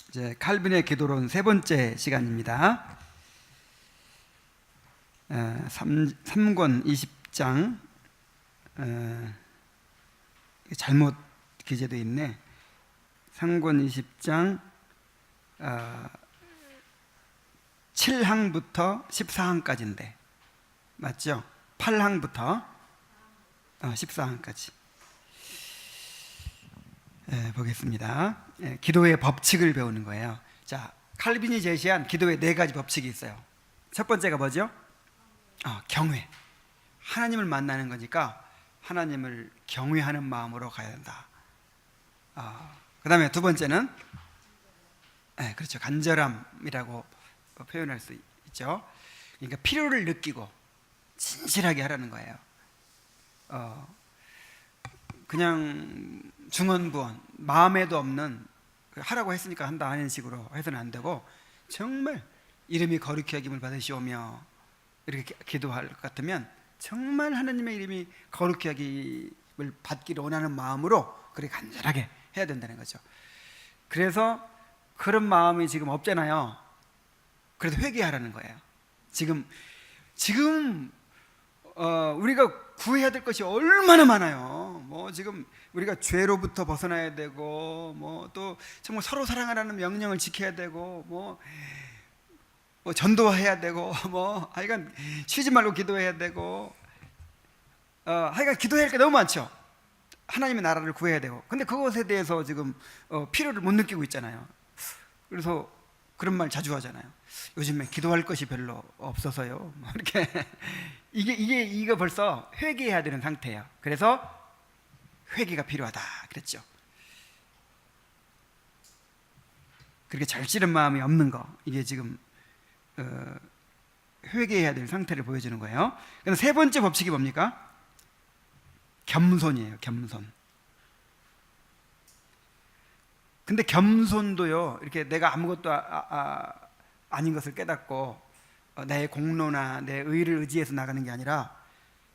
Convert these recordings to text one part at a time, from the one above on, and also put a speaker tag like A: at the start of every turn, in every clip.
A: 이제 칼빈의 기도론 세 번째 시간입니다. 3권 20장 잘못 기재되어 있네. 3권 20장 7항부터 14항까지인데 맞죠? 8항부터 14항까지 보겠습니다. 기도의 법칙을 배우는 거예요. 자, 칼빈이 제시한 기도의 네 가지 법칙이 있어요. 첫 번째가 뭐죠? 경외. 하나님을 만나는 거니까 하나님을 경외하는 마음으로 가야 된다. 그 다음에 두 번째는 그렇죠, 간절함이라고 표현할 수 있죠. 그러니까 필요를 느끼고 진실하게 하라는 거예요. 그냥 중언부언, 마음에도 없는 하라고 했으니까 한다 하는 식으로 해서는 안 되고, 정말 이름이 거룩히 여김을 받으시오며 이렇게 기도할 것 같으면 정말 하나님의 이름이 거룩히 여김을 받기를 원하는 마음으로 그렇게 간절하게 해야 된다는 거죠. 그래서 그런 마음이 지금 없잖아요. 그래서 회개하라는 거예요. 지금 우리가 구해야 될 것이 얼마나 많아요. 뭐 지금 우리가 죄로부터 벗어나야 되고, 뭐 또 정말 서로 사랑하라는 명령을 지켜야 되고, 뭐 전도해야 되고, 뭐 하여간 쉬지 말고 기도해야 되고, 하여간 기도해야 할 게 너무 많죠. 하나님의 나라를 구해야 되고. 근데 그것에 대해서 지금 필요를 못 느끼고 있잖아요. 그래서 그런 말 자주 하잖아요. 요즘에 기도할 것이 별로 없어서요. 뭐 이렇게 이거 벌써 회개해야 되는 상태예요. 그래서 회개가 필요하다 그랬죠. 그렇게 절실한 마음이 없는 거, 이게 지금 회개해야 될 상태를 보여주는 거예요. 그래서 세 번째 법칙이 뭡니까? 겸손이에요. 겸손. 근데 겸손도요, 이렇게 내가 아무것도 아닌 것을 깨닫고 나의 공로나 내 의를 의지해서 나가는 게 아니라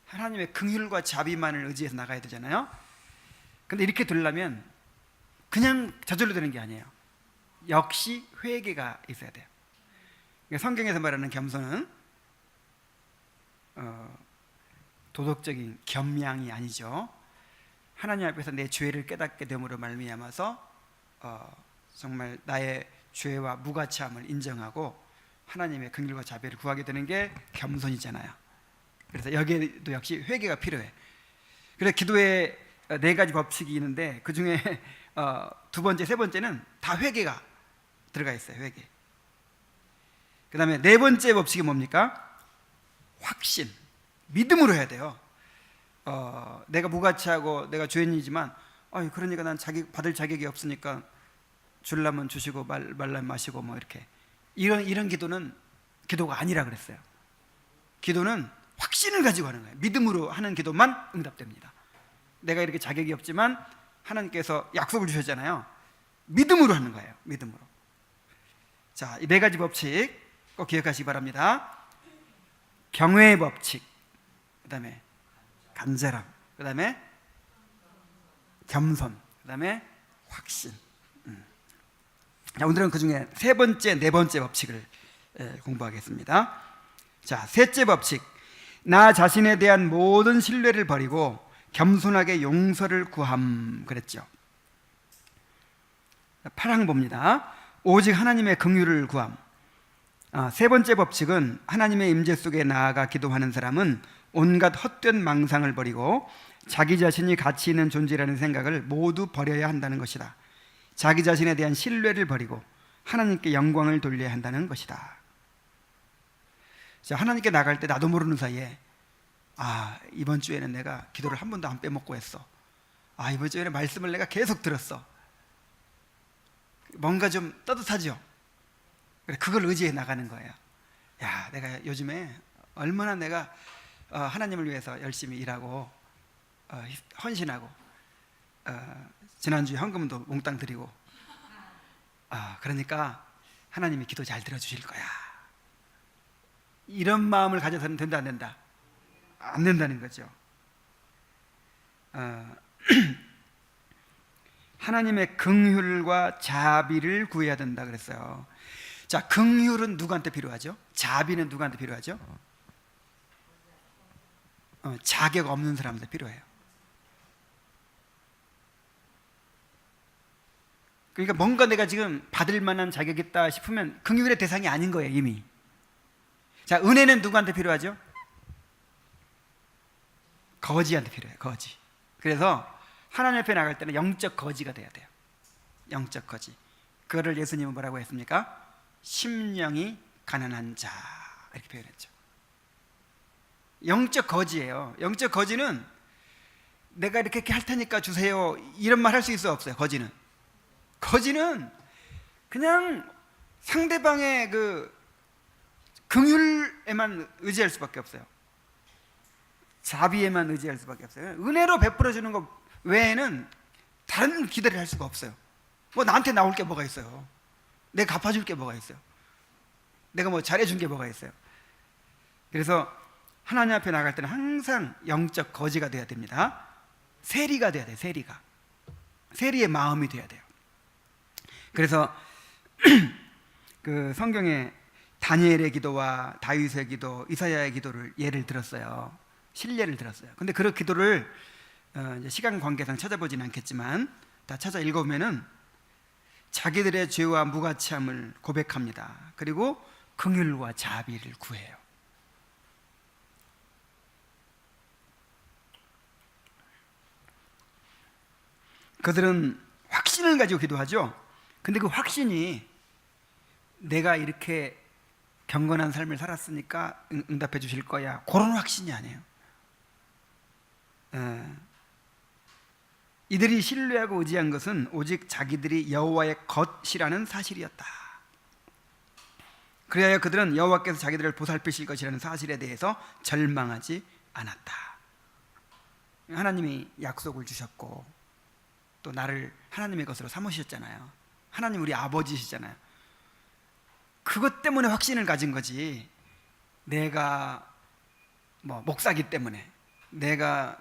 A: 하나님의 긍휼과 자비만을 의지해서 나가야 되잖아요. 근데 이렇게 되려면 그냥 저절로 되는 게 아니에요. 역시 회개가 있어야 돼요. 그러니까 성경에서 말하는 겸손은 도덕적인 겸양이 아니죠. 하나님 앞에서 내 죄를 깨닫게 됨으로 말미암아서 정말 나의 죄와 무가치함을 인정하고 하나님의 긍휼과 자비를 구하게 되는 게 겸손이잖아요. 그래서 여기에도 역시 회개가 필요해. 그래서 기도에 네 가지 법칙이 있는데 그 중에 두 번째, 세 번째는 다 회개가 들어가 있어요. 회개. 그 다음에 네 번째 법칙이 뭡니까? 확신. 믿음으로 해야 돼요. 내가 무가치하고 내가 죄인이지만 그러니까 난 받을 자격이 없으니까 줄라면 주시고 말라면 마시고 뭐 이렇게 이런 기도는 기도가 아니라 그랬어요. 기도는 확신을 가지고 하는 거예요. 믿음으로 하는 기도만 응답됩니다. 내가 이렇게 자격이 없지만 하나님께서 약속을 주셨잖아요. 믿음으로 하는 거예요. 믿음으로. 자, 이 네 가지 법칙 꼭 기억하시기 바랍니다. 경외의 법칙, 그 다음에 간절함, 그 다음에 겸손, 그 다음에 확신. 자, 오늘은 그 중에 세 번째, 네 번째 법칙을 공부하겠습니다. 자, 셋째 법칙. 나 자신에 대한 모든 신뢰를 버리고 겸손하게 용서를 구함 그랬죠. 8항 봅니다. 오직 하나님의 긍휼을 구함. 세 번째 법칙은 하나님의 임재 속에 나아가 기도하는 사람은 온갖 헛된 망상을 버리고 자기 자신이 가치 있는 존재라는 생각을 모두 버려야 한다는 것이다. 자기 자신에 대한 신뢰를 버리고 하나님께 영광을 돌려야 한다는 것이다. 자, 하나님께 나갈 때 나도 모르는 사이에 이번 주에는 내가 기도를 한 번도 안 빼먹고 했어. 이번 주에는 말씀을 내가 계속 들었어. 뭔가 좀 따뜻하죠. 그걸 의지해 나가는 거예요. 내가 요즘에 얼마나 내가 하나님을 위해서 열심히 일하고 헌신하고 지난주에 헌금도 몽땅 드리고 그러니까 하나님이 기도 잘 들어주실 거야. 이런 마음을 가져서는 된다 안 된다? 안 된다는 거죠. 하나님의 긍휼과 자비를 구해야 된다 그랬어요. 자, 긍휼은 누구한테 필요하죠? 자비는 누구한테 필요하죠? 자격 없는 사람한테 필요해요. 그러니까 뭔가 내가 지금 받을 만한 자격이 있다 싶으면 긍휼의 대상이 아닌 거예요, 이미. 자, 은혜는 누구한테 필요하죠? 거지한테 필요해요, 거지. 그래서 하나님 앞에 나갈 때는 영적 거지가 돼야 돼요. 영적 거지. 그거를 예수님은 뭐라고 했습니까? 심령이 가난한 자, 이렇게 표현했죠. 영적 거지예요. 영적 거지는 내가 이렇게 할 테니까 주세요, 이런 말 할 수 있어, 없어요? 거지는 그냥 상대방의 그 긍휼에만 의지할 수밖에 없어요. 자비에만 의지할 수밖에 없어요. 은혜로 베풀어 주는 것 외에는 다른 기대를 할 수가 없어요. 뭐 나한테 나올 게 뭐가 있어요? 내가 갚아줄 게 뭐가 있어요? 내가 뭐 잘해준 게 뭐가 있어요? 그래서 하나님 앞에 나갈 때는 항상 영적 거지가 돼야 됩니다. 세리가 돼야 돼요. 세리의 마음이 돼야 돼요. 그래서 그 성경에 다니엘의 기도와 다윗의 기도, 이사야의 기도를 예를 들었어요. 실례를 들었어요. 근데 그 기도를 이제 시간 관계상 찾아보진 않겠지만 다 찾아 읽어보면은 자기들의 죄와 무가치함을 고백합니다. 그리고 긍휼과 자비를 구해요. 그들은 확신을 가지고 기도하죠. 근데 그 확신이 내가 이렇게 경건한 삶을 살았으니까 응답해 주실 거야, 그런 확신이 아니에요. 이들이 신뢰하고 의지한 것은 오직 자기들이 여호와의 것이라는 사실이었다. 그래야 그들은 여호와께서 자기들을 보살피실 것이라는 사실에 대해서 절망하지 않았다. 하나님이 약속을 주셨고 또 나를 하나님의 것으로 삼으셨잖아요. 하나님 우리 아버지시잖아요. 그것 때문에 확신을 가진 거지, 내가 뭐 목사기 때문에, 내가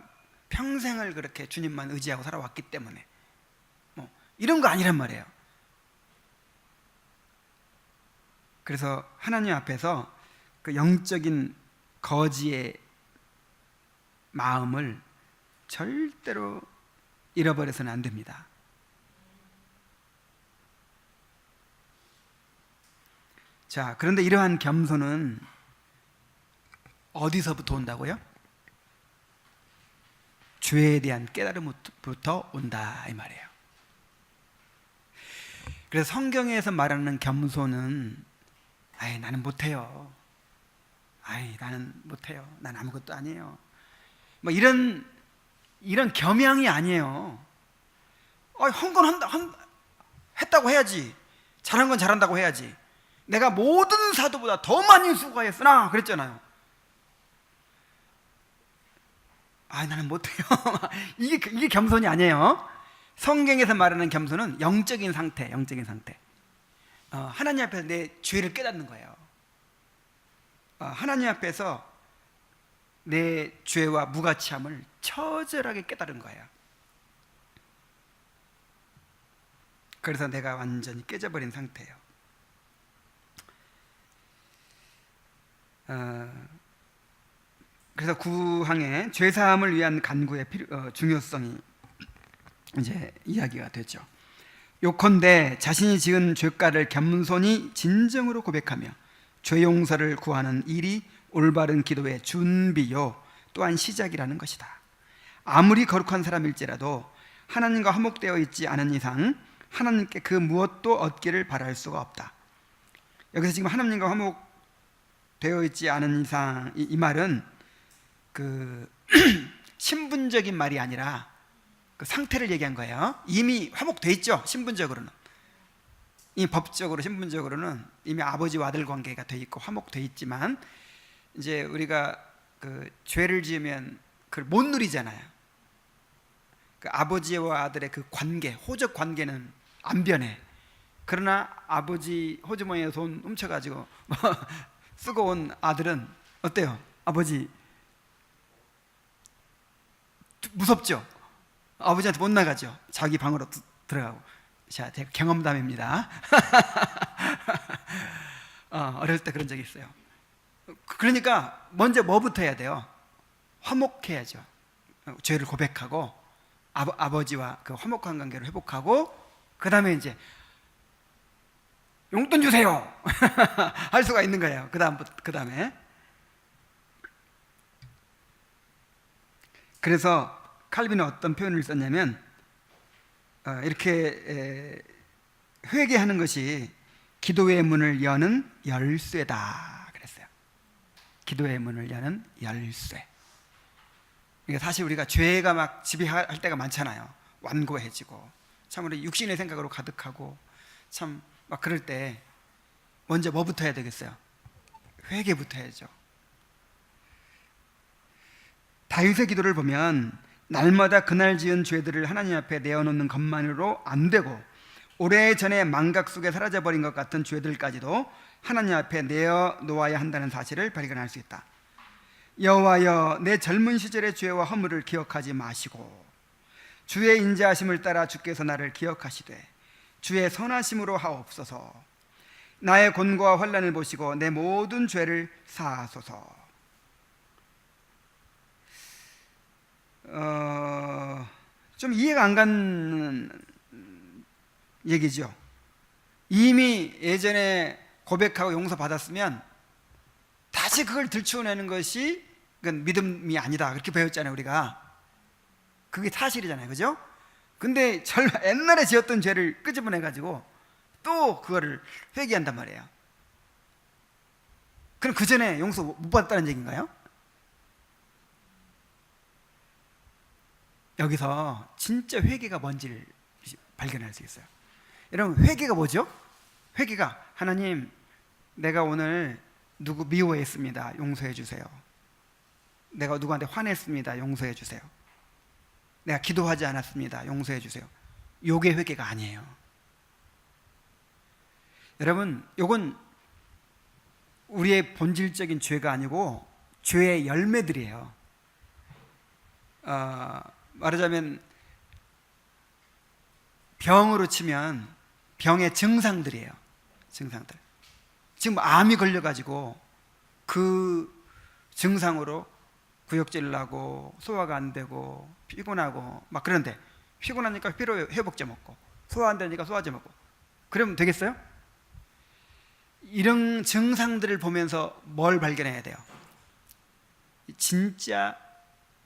A: 평생을 그렇게 주님만 의지하고 살아왔기 때문에 뭐 이런 거 아니란 말이에요. 그래서 하나님 앞에서 그 영적인 거지의 마음을 절대로 잃어버려서는 안 됩니다. 자, 그런데 이러한 겸손은 어디서부터 온다고요? 죄에 대한 깨달음부터 온다, 이 말이에요. 그래서 성경에서 말하는 겸손은 나는 못해요. 나는 못해요. 난 아무것도 아니에요. 뭐 이런 겸양이 아니에요. 한 건 했다고 해야지. 잘한 건 잘한다고 해야지. 내가 모든 사도보다 더 많이 수고했으나 그랬잖아요. 나는 못해요. 이게 겸손이 아니에요. 성경에서 말하는 겸손은 영적인 상태. 하나님 앞에서 내 죄를 깨닫는 거예요. 하나님 앞에서 내 죄와 무가치함을 처절하게 깨달은 거예요. 그래서 내가 완전히 깨져버린 상태예요. 그래서 구항에 죄사함을 위한 간구의 중요성이 이제 이야기가 되죠. 요컨대 자신이 지은 죄가를 겸손히 진정으로 고백하며 죄 용서를 구하는 일이 올바른 기도의 준비요 또한 시작이라는 것이다. 아무리 거룩한 사람일지라도 하나님과 화목되어 있지 않은 이상 하나님께 그 무엇도 얻기를 바랄 수가 없다. 여기서 지금 하나님과 화목되어 있지 않은 이상, 이 말은 그 신분적인 말이 아니라 그 상태를 얘기한 거예요. 이미 화목돼 있죠. 신분적으로는, 이 법적으로 신분적으로는 이미 아버지와 아들 관계가 돼 있고 화목돼 있지만 이제 우리가 그 죄를 지으면 그걸 못 누리잖아요. 그 아버지와 아들의 그 관계, 호적 관계는 안 변해. 그러나 아버지 호주머니에 돈 훔쳐가지고 쓰고 온 아들은 어때요? 아버지 무섭죠? 아버지한테 못 나가죠. 자기 방으로 들어가고. 자, 제가 경험담입니다. 어렸을 때 그런 적이 있어요. 그러니까 먼저 뭐부터 해야 돼요? 화목해야죠. 죄를 고백하고 아버지와 그 화목한 관계를 회복하고, 그 다음에 이제 용돈 주세요 할 수가 있는 거예요. 그 다음에. 그래서 칼빈은 어떤 표현을 썼냐면 이렇게 회개하는 것이 기도의 문을 여는 열쇠다 그랬어요. 기도의 문을 여는 열쇠. 그러니까 사실 우리가 죄가 막 지배할 때가 많잖아요. 완고해지고 참 우리 육신의 생각으로 가득하고 참 막 그럴 때 먼저 뭐부터 해야 되겠어요? 회개부터 해야죠. 다윗의 기도를 보면 날마다 그날 지은 죄들을 하나님 앞에 내어놓는 것만으로 안 되고 오래전에 망각 속에 사라져버린 것 같은 죄들까지도 하나님 앞에 내어놓아야 한다는 사실을 발견할 수 있다. 여호와여, 내 젊은 시절의 죄와 허물을 기억하지 마시고 주의 인자하심을 따라 주께서 나를 기억하시되 주의 선하심으로 하옵소서. 나의 곤고와 환난을 보시고 내 모든 죄를 사하소서. 좀 이해가 안 가는 얘기죠. 이미 예전에 고백하고 용서받았으면 다시 그걸 들추어내는 것이 그건 믿음이 아니다, 그렇게 배웠잖아요 우리가. 그게 사실이잖아요, 그죠? 근데 옛날에 지었던 죄를 끄집어내가지고 또 그거를 회개한단 말이에요. 그럼 그 전에 용서 못 받았다는 얘기인가요? 여기서 진짜 회개가 뭔지를 발견할 수 있어요. 여러분, 회개가 뭐죠? 회개가 하나님, 내가 오늘 누구 미워했습니다, 용서해 주세요. 내가 누구한테 화냈습니다, 용서해 주세요. 내가 기도하지 않았습니다, 용서해 주세요. 요게 회개가 아니에요. 여러분, 요건 우리의 본질적인 죄가 아니고 죄의 열매들이에요. 말하자면 병으로 치면 병의 증상들이에요. 증상들. 지금 암이 걸려가지고 그 증상으로 구역질 나고 소화가 안 되고 피곤하고 막 그런데, 피곤하니까 피로 회복제 먹고 소화 안 되니까 소화제 먹고 그러면 되겠어요? 이런 증상들을 보면서 뭘 발견해야 돼요? 진짜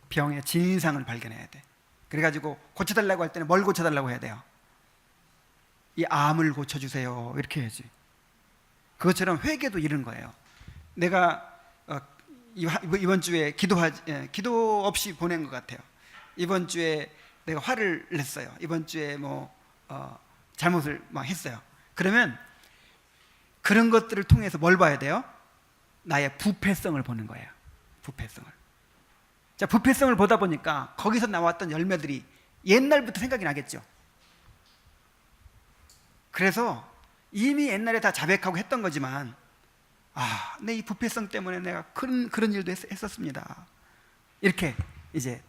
A: 병의 진상을 발견해야 돼. 그래가지고 고쳐달라고 할 때는 뭘 고쳐달라고 해야 돼요? 이 암을 고쳐주세요, 이렇게 해야지. 그것처럼 회개도 이런 거예요. 내가 이번 주에 기도 없이 보낸 것 같아요. 이번 주에 내가 화를 냈어요. 이번 주에 잘못을 막 했어요. 그러면 그런 것들을 통해서 뭘 봐야 돼요? 나의 부패성을 보는 거예요. 부패성을. 자, 부패성을 보다 보니까 거기서 나왔던 열매들이 옛날부터 생각이 나겠죠. 그래서 이미 옛날에 다 자백하고 했던 거지만, 내 이 부패성 때문에 내가 그런 일도 했었습니다, 이렇게 이제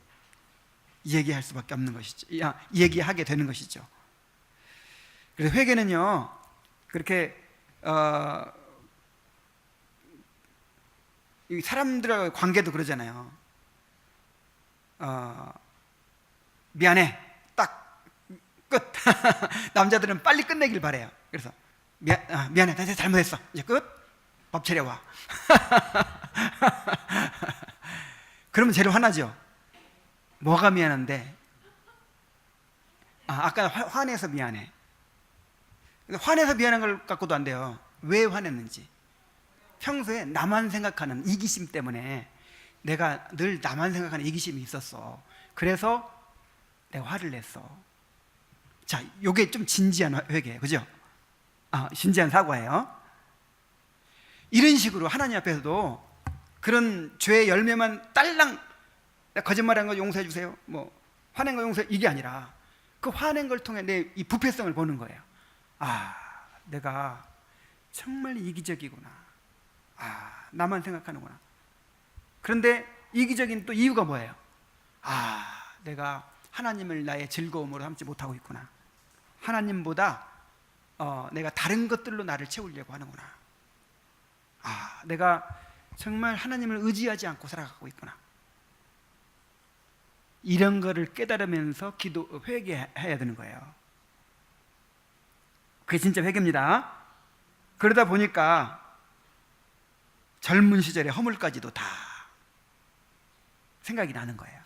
A: 얘기할 수밖에 없는 것이죠. 얘기하게 되는 것이죠. 그래서 회개는요, 그렇게 사람들과의 관계도 그러잖아요. 미안해, 딱 끝. 남자들은 빨리 끝내길 바래요. 그래서 미안해, 나 잘못했어, 이제 끝. 밥 차려와. 그러면 쟤를 화나죠. 뭐가 미안한데? 아까 화내서 미안해. 화내서 미안한 걸 갖고도 안 돼요. 왜 화냈는지. 평소에 나만 생각하는 이기심 때문에, 내가 늘 나만 생각하는 이기심이 있었어. 그래서 내가 화를 냈어. 자, 요게 좀 진지한 회개예요, 그죠? 진지한 사과예요. 이런 식으로 하나님 앞에서도 그런 죄의 열매만 딸랑, 내가 거짓말한 거 용서해 주세요, 화낸 거 용서해, 이게 아니라 그 화낸 걸 통해 내 이 부패성을 보는 거예요. 내가 정말 이기적이구나. 나만 생각하는구나. 그런데 이기적인 또 이유가 뭐예요? 내가 하나님을 나의 즐거움으로 삼지 못하고 있구나. 하나님보다 내가 다른 것들로 나를 채우려고 하는구나. 내가 정말 하나님을 의지하지 않고 살아가고 있구나. 이런 거를 깨달으면서 회개해야 되는 거예요. 그게 진짜 회개입니다. 그러다 보니까 젊은 시절의 허물까지도 다 생각이 나는 거예요.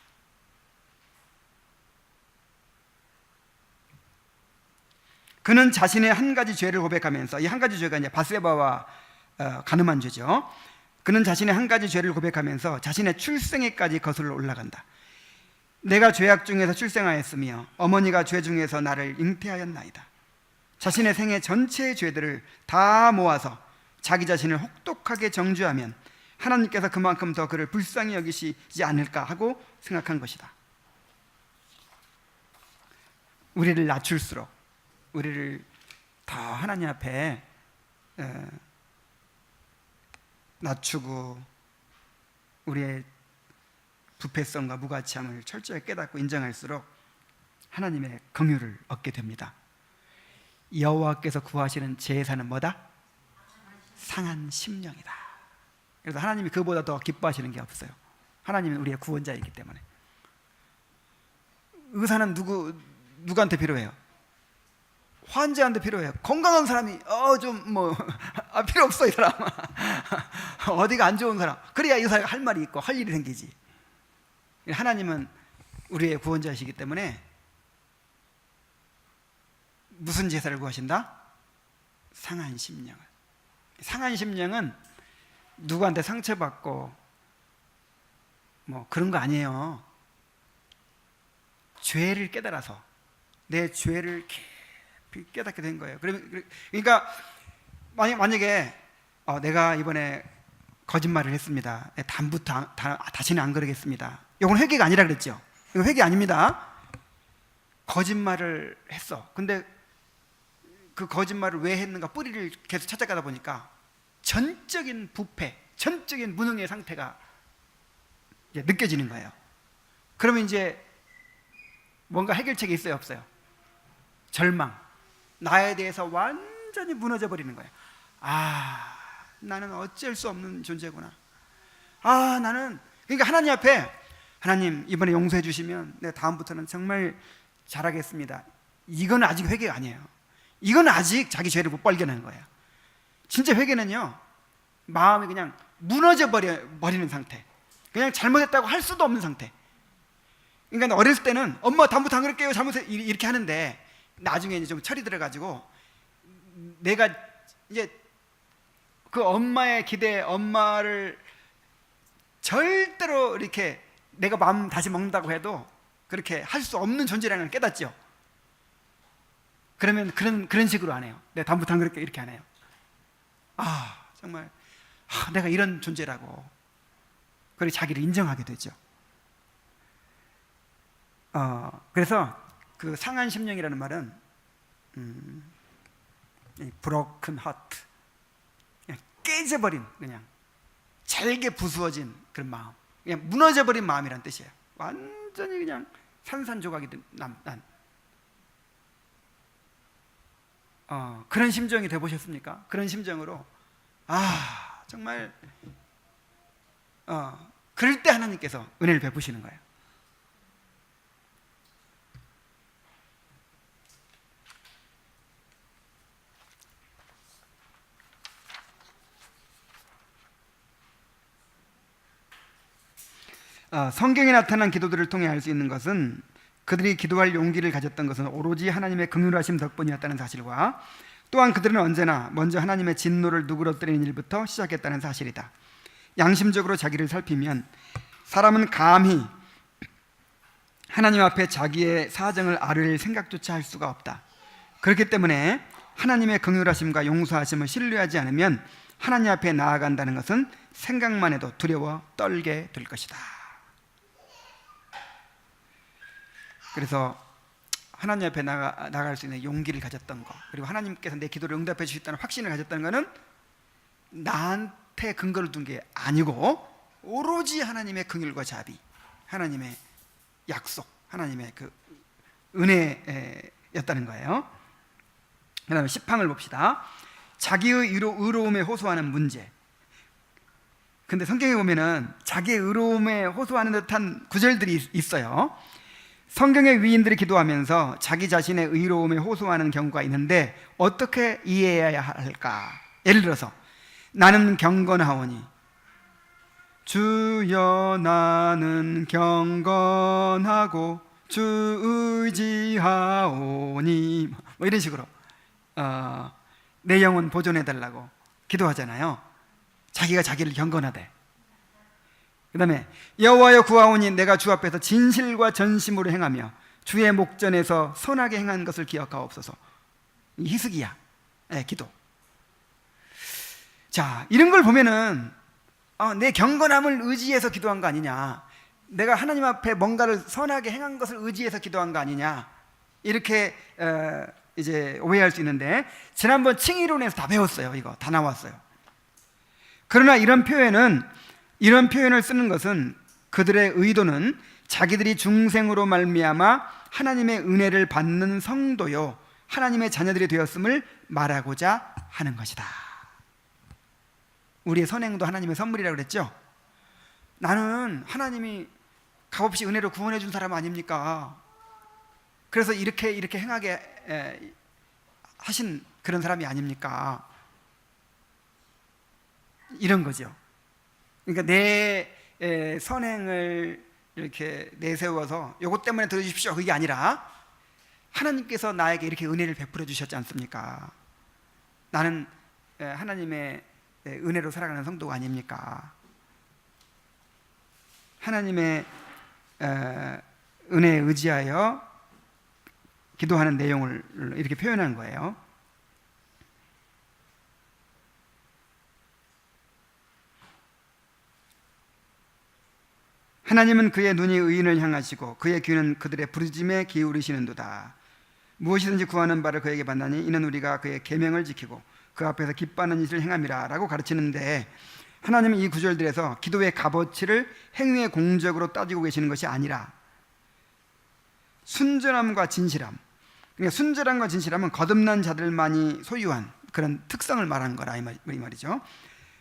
A: 그는 자신의 한 가지 죄를 고백하면서, 이 한 가지 죄가 이제 바세바와 간음한 죄죠. 그는 자신의 한 가지 죄를 고백하면서 자신의 출생에까지 거슬러 올라간다. 내가 죄악 중에서 출생하였으며 어머니가 죄 중에서 나를 잉태하였나이다. 자신의 생애 전체의 죄들을 다 모아서 자기 자신을 혹독하게 정죄하면 하나님께서 그만큼 더 그를 불쌍히 여기시지 않을까 하고 생각한 것이다. 우리를 낮출수록, 우리를 더 하나님 앞에 낮추고 우리의 부패성과 무가치함을 철저히 깨닫고 인정할수록 하나님의 긍휼을 얻게 됩니다. 여호와께서 구하시는 제사는 뭐다? 상한 심령이다. 그래서 하나님이 그보다 더 기뻐하시는 게 없어요. 하나님은 우리의 구원자이기 때문에. 의사는 누구한테 필요해요? 환자한테 필요해요. 건강한 사람이 필요 없어. 이 사람 어디가 안 좋은 사람, 그래야 의사가 할 말이 있고 할 일이 생기지. 하나님은 우리의 구원자이시기 때문에 무슨 제사를 구하신다? 상한 심령을. 상한 심령은 누구한테 상처받고 그런 거 아니에요. 죄를 깨달아서 내 죄를 깊이 깨닫게 된 거예요. 그러니까 만약에 내가 이번에 거짓말을 했습니다. 다음부터 다시는 안 그러겠습니다. 이건 회개가 아니라 그랬죠. 이건 회개 아닙니다. 거짓말을 했어. 근데 그 거짓말을 왜 했는가 뿌리를 계속 찾아가다 보니까 전적인 부패, 전적인 무능의 상태가 이제 느껴지는 거예요. 그러면 이제 뭔가 해결책이 있어요, 없어요? 절망. 나에 대해서 완전히 무너져 버리는 거예요. 나는 어쩔 수 없는 존재구나. 그러니까 하나님 앞에, 하나님 이번에 용서해 주시면 내가 다음부터는 정말 잘하겠습니다. 이건 아직 회개가 아니에요. 이건 아직 자기 죄를 못 발견하는 거예요. 진짜 회개는요, 마음이 그냥 무너져 버리는 상태, 그냥 잘못했다고 할 수도 없는 상태. 그러니까 어렸을 때는 엄마 다음부터 안 그럴게요, 잘못해, 이렇게 하는데 나중에 이제 좀 철이 들어가지고 내가 이제 그 엄마의 기대에 엄마를 절대로 이렇게 내가 마음 다시 먹는다고 해도 그렇게 할 수 없는 존재라는 걸 깨닫죠. 그러면 그런 식으로 안 해요. 내가 다음부터 안 그럴게, 이렇게 안 해요. 정말 내가 이런 존재라고. 그리고 자기를 인정하게 되죠. 그래서 그 상한 심령이라는 말은 broken heart, 그냥 깨져버린, 그냥 잘게 부수어진 그런 마음, 그냥 무너져버린 마음이란 뜻이에요. 완전히 그냥 산산조각이 난 그런 심정이 되보셨습니까? 그런 심정으로 정말 그럴 때 하나님께서 은혜를 베푸시는 거예요. 성경에 나타난 기도들을 통해 알 수 있는 것은 그들이 기도할 용기를 가졌던 것은 오로지 하나님의 긍휼하심 덕분이었다는 사실과, 또한 그들은 언제나 먼저 하나님의 진노를 누그러뜨리는 일부터 시작했다는 사실이다. 양심적으로 자기를 살피면 사람은 감히 하나님 앞에 자기의 사정을 아뢰릴 생각조차 할 수가 없다. 그렇기 때문에 하나님의 긍휼하심과 용서하심을 신뢰하지 않으면 하나님 앞에 나아간다는 것은 생각만 해도 두려워 떨게 될 것이다. 그래서 하나님 앞에 나갈 수 있는 용기를 가졌던 것, 그리고 하나님께서 내 기도를 응답해 주셨다는 확신을 가졌다는 것은 나한테 근거를 둔 게 아니고 오로지 하나님의 긍휼과 자비, 하나님의 약속, 하나님의 그 은혜였다는 거예요. 그 다음에 10항을 봅시다. 자기의 의로움에 호소하는 문제. 근데 성경에 보면은 자기의 의로움에 호소하는 듯한 구절들이 있어요. 성경의 위인들이 기도하면서 자기 자신의 의로움에 호소하는 경우가 있는데 어떻게 이해해야 할까? 예를 들어서 나는 경건하오니, 주여 나는 경건하고 주 의지하오니, 뭐 이런 식으로 내 영혼 보존해달라고 기도하잖아요. 자기가 자기를 경건하대. 그 다음에 여호와여 구하오니 내가 주 앞에서 진실과 전심으로 행하며 주의 목전에서 선하게 행한 것을 기억하옵소서. 이 히스기야 기도. 자, 이런 걸 보면은 내 경건함을 의지해서 기도한 거 아니냐, 내가 하나님 앞에 뭔가를 선하게 행한 것을 의지해서 기도한 거 아니냐, 이렇게 이제 오해할 수 있는데, 지난번 칭의론에서 다 배웠어요. 이거 다 나왔어요. 그러나 이런 표현을 쓰는 것은 그들의 의도는 자기들이 중생으로 말미암아 하나님의 은혜를 받는 성도요 하나님의 자녀들이 되었음을 말하고자 하는 것이다. 우리의 선행도 하나님의 선물이라고 그랬죠. 나는 하나님이 값없이 은혜로 구원해 준 사람 아닙니까? 그래서 이렇게 행하게 하신 그런 사람이 아닙니까? 이런 거죠. 그러니까 내 선행을 이렇게 내세워서 요것 때문에 들어주십시오, 그게 아니라 하나님께서 나에게 이렇게 은혜를 베풀어 주셨지 않습니까? 나는 하나님의 은혜로 살아가는 성도가 아닙니까? 하나님의 은혜에 의지하여 기도하는 내용을 이렇게 표현한 거예요. 하나님은 그의 눈이 의인을 향하시고 그의 귀는 그들의 부르짖음에 기울이시는도다. 무엇이든지 구하는 바를 그에게 받나니 이는 우리가 그의 계명을 지키고 그 앞에서 기뻐하는 일을 행함이라 라고 가르치는데, 하나님은 이 구절들에서 기도의 값어치를 행위의 공적으로 따지고 계시는 것이 아니라 순전함과 진실함, 그러니까 순전함과 진실함은 거듭난 자들만이 소유한 그런 특성을 말하는 거라 이 말이죠.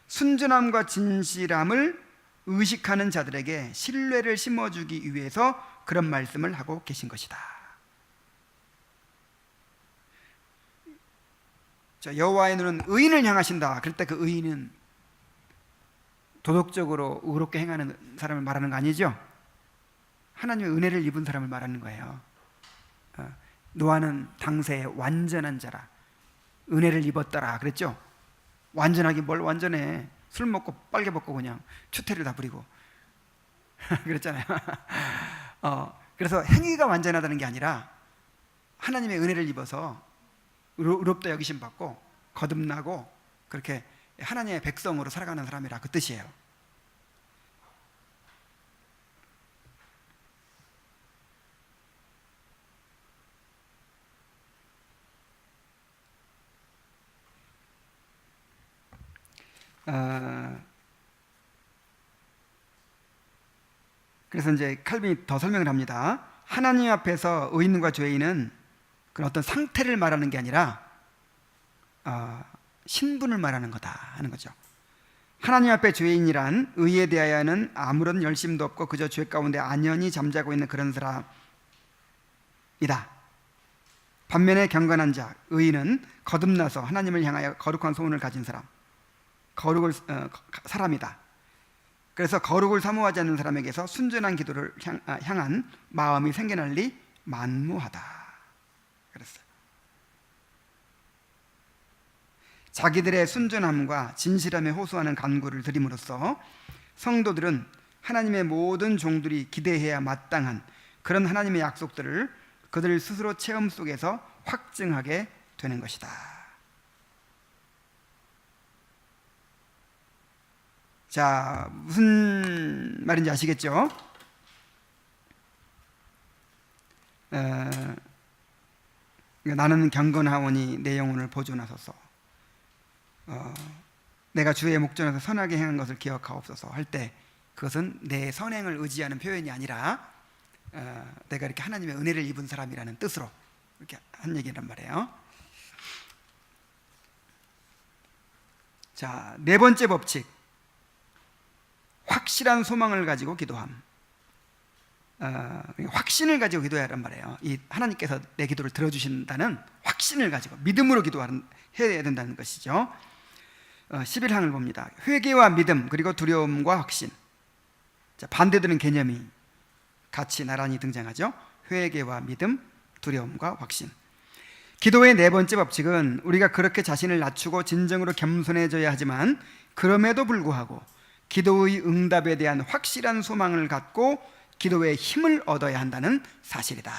A: 순전함과 진실함을 의식하는 자들에게 신뢰를 심어주기 위해서 그런 말씀을 하고 계신 것이다. 여호와의 눈은 의인을 향하신다. 그럴 때 그 의인은 도덕적으로 의롭게 행하는 사람을 말하는 거 아니죠? 하나님의 은혜를 입은 사람을 말하는 거예요. 노아는 당세에 완전한 자라 은혜를 입었더라 그랬죠? 완전하긴 뭘 완전해. 술 먹고 빨개 벗고 그냥 추태를 다 부리고 그랬잖아요. 그래서 행위가 완전하다는 게 아니라 하나님의 은혜를 입어서 의롭다 여기심 받고 거듭나고 그렇게 하나님의 백성으로 살아가는 사람이라 그 뜻이에요. 그래서 이제 칼빈이 더 설명을 합니다. 하나님 앞에서 의인과 죄인은 그런 어떤 상태를 말하는 게 아니라 신분을 말하는 거다 하는 거죠. 하나님 앞에 죄인이란 의에 대하여는 아무런 열심도 없고 그저 죄 가운데 안연히 잠자고 있는 그런 사람이다. 반면에 경건한 자, 의인은 거듭나서 하나님을 향하여 거룩한 소원을 가진 사람이다. 그래서 거룩을 사모하지 않는 사람에게서 순전한 기도를 향한 마음이 생겨날리 만무하다 그랬어요. 자기들의 순전함과 진실함에 호소하는 간구를 드림으로써 성도들은 하나님의 모든 종들이 기대해야 마땅한 그런 하나님의 약속들을 그들 스스로 체험 속에서 확증하게 되는 것이다. 자, 무슨 말인지 아시겠죠? 나는 경건하오니 내 영혼을 보존하소서. 내가 주의 목전에서 선하게 행한 것을 기억하옵소서 할 때 그것은 내 선행을 의지하는 표현이 아니라 내가 이렇게 하나님의 은혜를 입은 사람이라는 뜻으로 이렇게 한 얘기란 말이에요. 자, 네 번째 법칙, 확실한 소망을 가지고 기도함. 확신을 가지고 기도해야 하란 말이에요. 이 하나님께서 내 기도를 들어주신다는 확신을 가지고 믿음으로 기도해야 된다는 것이죠. 11항을 봅니다. 회개와 믿음, 그리고 두려움과 확신. 자, 반대되는 개념이 같이 나란히 등장하죠. 회개와 믿음, 두려움과 확신. 기도의 네 번째 법칙은 우리가 그렇게 자신을 낮추고 진정으로 겸손해져야 하지만 그럼에도 불구하고 기도의 응답에 대한 확실한 소망을 갖고 기도의 힘을 얻어야 한다는 사실이다.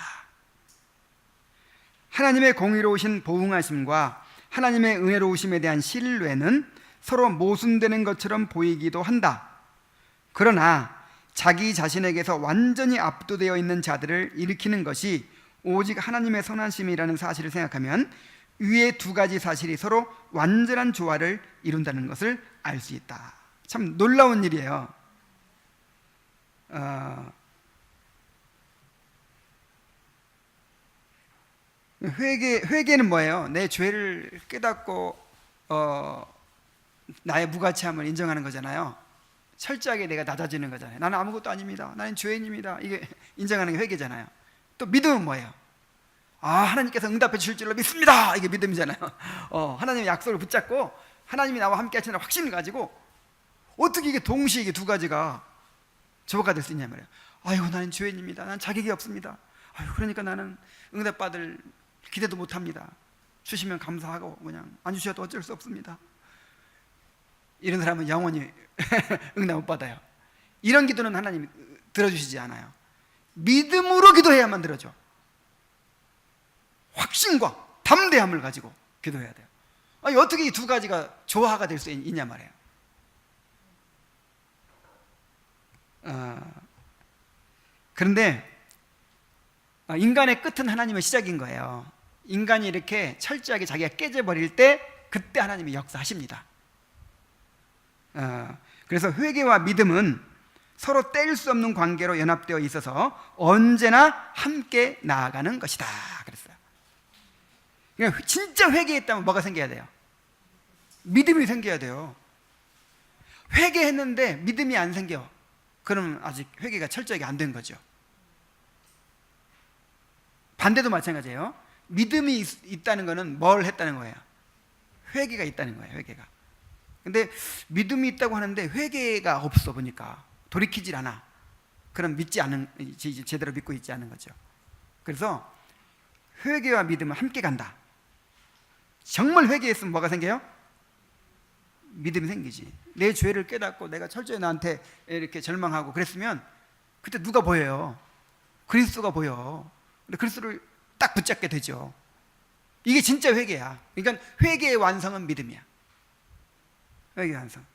A: 하나님의 공의로우신 보응하심과 하나님의 은혜로우심에 대한 신뢰는 서로 모순되는 것처럼 보이기도 한다. 그러나 자기 자신에게서 완전히 압도되어 있는 자들을 일으키는 것이 오직 하나님의 선하심이라는 사실을 생각하면 위의 두 가지 사실이 서로 완전한 조화를 이룬다는 것을 알 수 있다. 참 놀라운 일이에요. 회개는 뭐예요? 내 죄를 깨닫고 나의 무가치함을 인정하는 거잖아요. 철저하게 내가 낮아지는 거잖아요. 나는 아무것도 아닙니다. 나는 죄인입니다. 이게 인정하는 게 회개잖아요. 또 믿음은 뭐예요? 하나님께서 응답해 주실 줄로 믿습니다. 이게 믿음이잖아요. 하나님의 약속을 붙잡고 하나님이 나와 함께 하시는 확신을 가지고 어떻게 이게 동시에 이게 두 가지가 조화가 될 수 있냐 말이에요. 아이고, 나는 죄인입니다. 나는 자격이 없습니다. 그러니까 나는 응답받을 기대도 못합니다. 주시면 감사하고 그냥 안 주셔도 어쩔 수 없습니다. 이런 사람은 영원히 응답 못 받아요. 이런 기도는 하나님이 들어주시지 않아요. 믿음으로 기도해야만 들어줘. 확신과 담대함을 가지고 기도해야 돼요. 어떻게 이 두 가지가 조화가 될 수 있냐 말이에요. 그런데 인간의 끝은 하나님의 시작인 거예요. 인간이 이렇게 철저하게 자기가 깨져버릴 때 그때 하나님이 역사하십니다. 그래서 회개와 믿음은 서로 뗄 수 없는 관계로 연합되어 있어서 언제나 함께 나아가는 것이다 그랬어요. 그러니까 진짜 회개했다면 뭐가 생겨야 돼요? 믿음이 생겨야 돼요. 회개했는데 믿음이 안 생겨. 그러면 아직 회개가 철저하게 안 된 거죠. 반대도 마찬가지예요. 믿음이 있다는 것은 뭘 했다는 거예요? 회개가 있다는 거예요. 회개가. 근데 믿음이 있다고 하는데 회개가 없어 보니까 돌이키질 않아. 그럼 제대로 믿고 있지 않은 거죠. 그래서 회개와 믿음은 함께 간다. 정말 회개했으면 뭐가 생겨요? 믿음이 생기지. 내 죄를 깨닫고 내가 철저히 나한테 이렇게 절망하고 그랬으면 그때 누가 보여요? 그리스도가 보여. 근데 그리스도를 딱 붙잡게 되죠. 이게 진짜 회개야. 그러니까 회개의 완성은 믿음이야. 회개의 완성.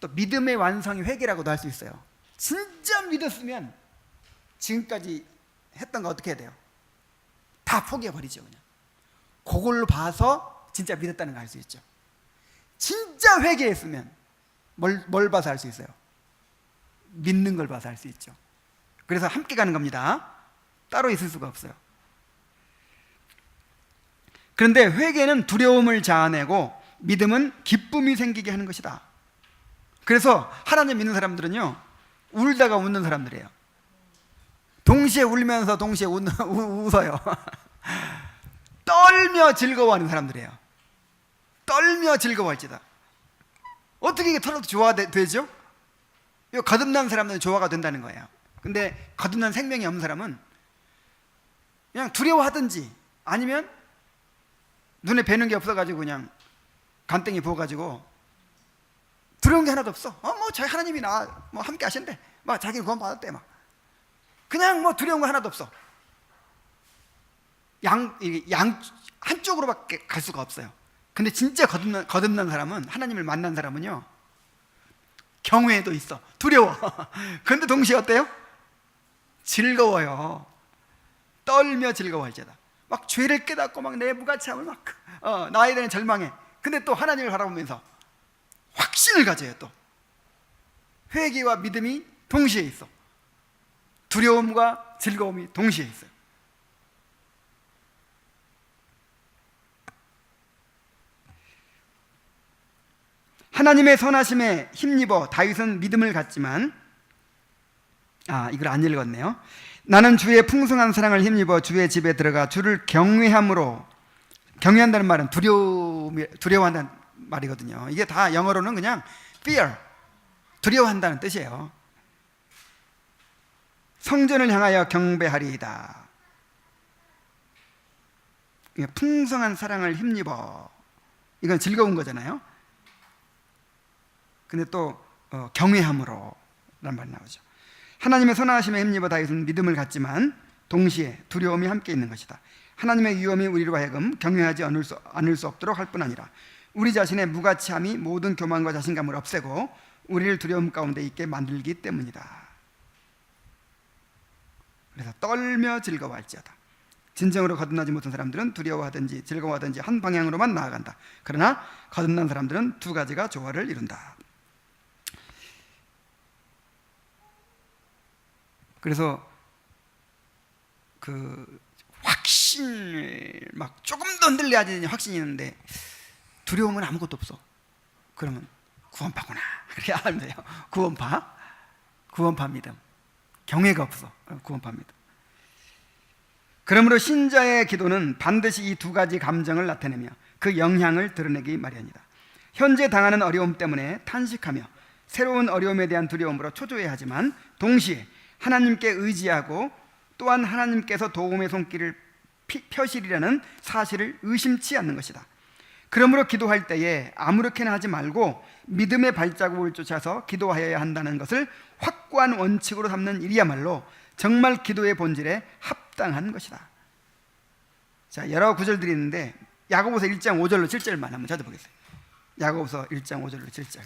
A: 또 믿음의 완성이 회개라고도 할 수 있어요. 진짜 믿었으면 지금까지 했던 거 어떻게 해야 돼요? 다 포기해버리죠. 그냥 그걸로 봐서 진짜 믿었다는 걸 알 수 있죠. 진짜 회개했으면 뭘 봐서 알 수 있어요? 믿는 걸 봐서 알 수 있죠. 그래서 함께 가는 겁니다. 따로 있을 수가 없어요. 그런데 회개는 두려움을 자아내고 믿음은 기쁨이 생기게 하는 것이다. 그래서 하나님 믿는 사람들은요, 울다가 웃는 사람들이에요. 동시에 울면서 동시에 웃어요. 떨며 즐거워하는 사람들이에요. 떨며 즐거워할지다. 어떻게 이게 서로 조화되죠? 이거 거듭난 사람들은 조화가 된다는 거예요. 근데 거듭난 생명이 없는 사람은 그냥 두려워하든지 아니면 눈에 뵈는 게 없어가지고 그냥 간땡이 부어가지고 두려운 게 하나도 없어. 저희 하나님이 나 함께 하신대. 자기는 구원 받았대. 그냥 두려운 거 하나도 없어. 한쪽으로밖에 갈 수가 없어요. 근데 진짜 거듭난 사람은, 하나님을 만난 사람은요, 경외도 있어. 두려워. 근데 동시에 어때요? 즐거워요. 떨며 즐거워할지다. 죄를 깨닫고 내 무가치함을 나에 대한 절망해. 근데 또 하나님을 바라보면서 확신을 가져요. 또 회개와 믿음이 동시에 있어. 두려움과 즐거움이 동시에 있어요. 하나님의 선하심에 힘입어 다윗은 믿음을 갖지만, 이걸 안 읽었네요. 나는 주의 풍성한 사랑을 힘입어 주의 집에 들어가 주를 경외함으로, 경외한다는 말은 두려워한다는 말이거든요. 이게 다 영어로는 그냥 fear, 두려워한다는 뜻이에요. 성전을 향하여 경배하리이다. 풍성한 사랑을 힘입어, 이건 즐거운 거잖아요. 근데 또 경외함으로 라는 말이 나오죠. 하나님의 선하심에 힘입어 다윗은 믿음을 갖지만 동시에 두려움이 함께 있는 것이다. 하나님의 위엄이 우리로 하여금 경외하지 않을 수 없도록 할 뿐 아니라 우리 자신의 무가치함이 모든 교만과 자신감을 없애고 우리를 두려움 가운데 있게 만들기 때문이다. 그래서 떨며 즐거워할지어다. 진정으로 거듭나지 못한 사람들은 두려워하든지 즐거워하든지 한 방향으로만 나아간다. 그러나 거듭난 사람들은 두 가지가 조화를 이룬다. 그래서 그 확신을 막 조금 더 흔들려야 되는 확신이 있는데 두려움은 아무것도 없어. 그러면 구원파구나, 그렇게 하면 돼요. 구원파 믿음. 경외가 없어. 구원파 믿음. 그러므로 신자의 기도는 반드시 이 두 가지 감정을 나타내며 그 영향을 드러내기 마련이다. 현재 당하는 어려움 때문에 탄식하며 새로운 어려움에 대한 두려움으로 초조해하지만 동시에 하나님께 의지하고 또한 하나님께서 도움의 손길을 펴시리라는 사실을 의심치 않는 것이다. 그러므로 기도할 때에 아무렇게나 하지 말고 믿음의 발자국을 쫓아서 기도하여야 한다는 것을 확고한 원칙으로 삼는 일이야말로 정말 기도의 본질에 합당한 것이다. 자, 여러 구절들이 있는데 야고보서 1장 5절로 7절만 한번 찾아보겠어요. 야고보서 1장 5절로 7절.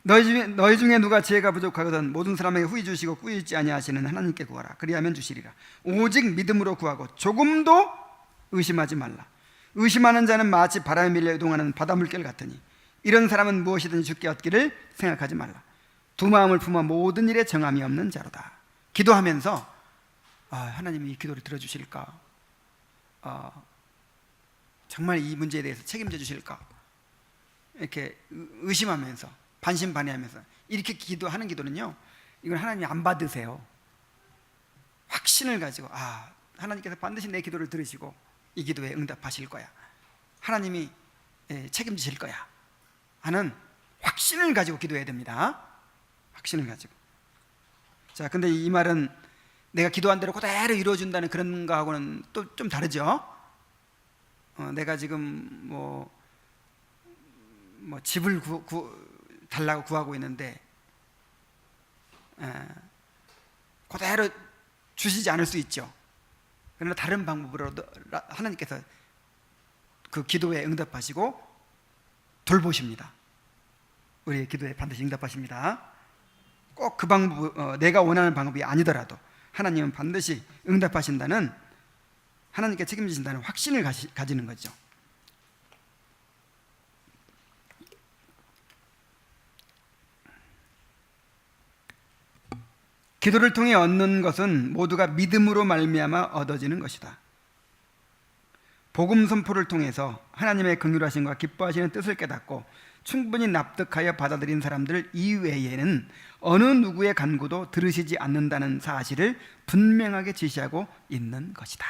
A: 너희 중에 누가 지혜가 부족하거든 모든 사람에게 후히 주시고 꾸짖지 아니하시는 하나님께 구하라. 그리하면 주시리라. 오직 믿음으로 구하고 조금도 의심하지 말라. 의심하는 자는 마치 바람에 밀려 이동하는 바닷물결 같으니 이런 사람은 무엇이든지 주께 얻기를 생각하지 말라. 두 마음을 품어 모든 일에 정함이 없는 자로다. 기도하면서 하나님이 이 기도를 들어주실까? 정말 이 문제에 대해서 책임져 주실까? 이렇게 의심하면서 반신반의하면서 이렇게 기도하는 기도는요, 이건 하나님이 안 받으세요. 확신을 가지고 하나님께서 반드시 내 기도를 들으시고 이 기도에 응답하실 거야, 하나님이 책임지실 거야 하는 확신을 가지고 기도해야 됩니다. 확신을 가지고. 자, 근데 이 말은 내가 기도한 대로 그대로 이루어준다는 그런 거하고는 또 좀 다르죠. 내가 지금 뭐 집을 달라고 구하고 있는데 그대로 주시지 않을 수 있죠. 그러나 다른 방법으로 하나님께서 그 기도에 응답하시고 돌보십니다. 우리의 기도에 반드시 응답하십니다. 꼭 그 방법, 내가 원하는 방법이 아니더라도 하나님은 반드시 응답하신다는, 하나님께 책임지신다는 확신을 가지는 거죠. 기도를 통해 얻는 것은 모두가 믿음으로 말미암아 얻어지는 것이다. 복음 선포를 통해서 하나님의 긍휼하심과 기뻐하시는 뜻을 깨닫고 충분히 납득하여 받아들인 사람들 이외에는 어느 누구의 간구도 들으시지 않는다는 사실을 분명하게 지시하고 있는 것이다.